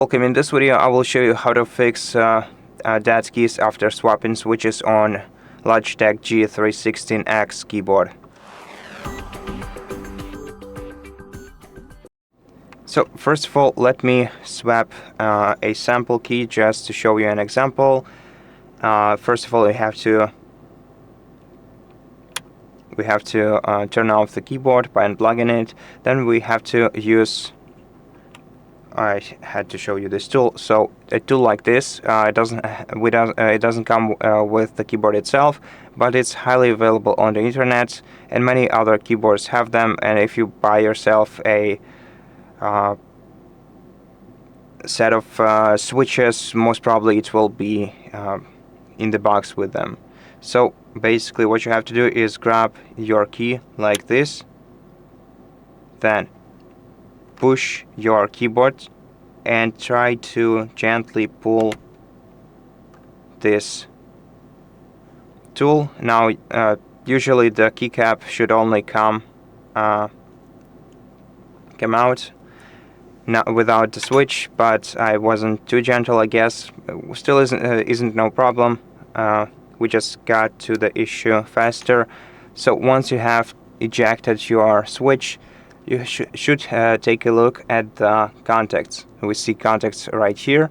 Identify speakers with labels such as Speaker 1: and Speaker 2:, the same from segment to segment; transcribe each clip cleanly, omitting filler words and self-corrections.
Speaker 1: Welcome. In this video I will show you how to fix dead keys after swapping switches on Logitech G316 X keyboard. So first of all, let me swap a sample key just to show you an example. First of all, we have to turn off the keyboard by unplugging it. Then we have to use, I had to show you this tool. So a tool like this, it doesn't come with the keyboard itself, but it's highly available on the internet, and many other keyboards have them. And if you buy yourself a set of switches, most probably it will be in the box with them. So basically what you have to do is grab your key like this, then push your keyboard and try to gently pull this tool. Now usually the keycap should only come out not without the switch, but I wasn't too gentle, I guess. Still isn't no problem. We just got to the issue faster. So once you have ejected your switch, you should take a look at the contacts. We see contacts right here.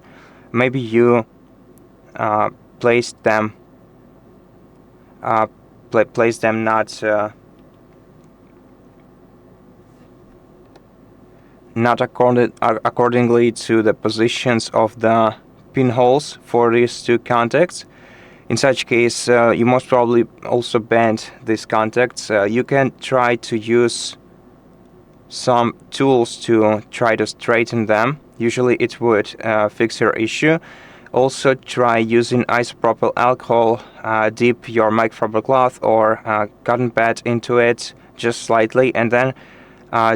Speaker 1: Maybe you placed them not accordingly to the positions of the pinholes for these two contacts. In such case, you most probably also bent these contacts. You can try to use some tools to try to straighten them. Usually it would fix your issue. Also try using isopropyl alcohol. Dip your microfiber cloth or cotton pad into it just slightly, and then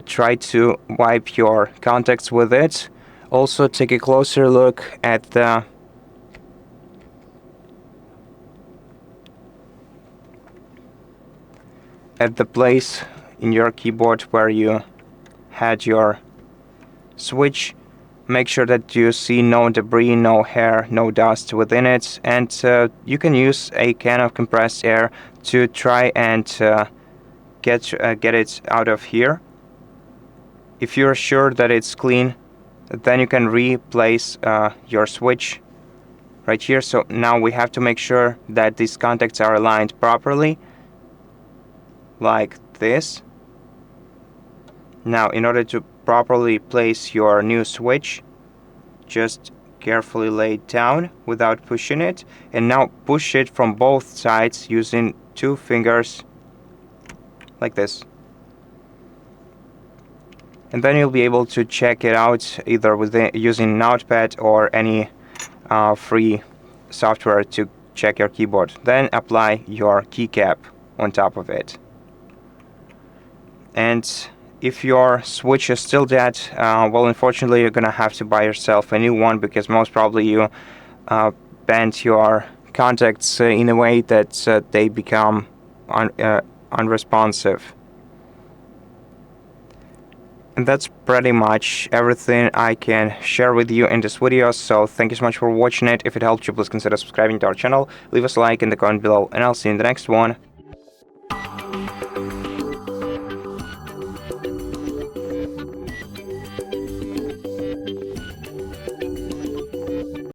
Speaker 1: try to wipe your contacts with it. Also take a closer look at the place in your keyboard where you had your switch. Make sure that you see no debris, no hair, no dust within it, and you can use a can of compressed air to try and get it out of here. If you're sure that it's clean, then you can replace your switch right here. So now we have to make sure that these contacts are aligned properly, like this. Now, in order to properly place your new switch, just carefully lay it down without pushing it, and now push it from both sides using 2 fingers like this. And then you'll be able to check it out either using Notepad or any free software to check your keyboard. Then apply your keycap on top of it. And if your switch is still dead, well, unfortunately you're gonna have to buy yourself a new one, because most probably you bent your contacts in a way that they become unresponsive. And that's pretty much everything I can share with you in this video, so thank you so much for watching it. If it helped you, please consider subscribing to our channel, leave us a like in the comment below, and I'll see you in the next one.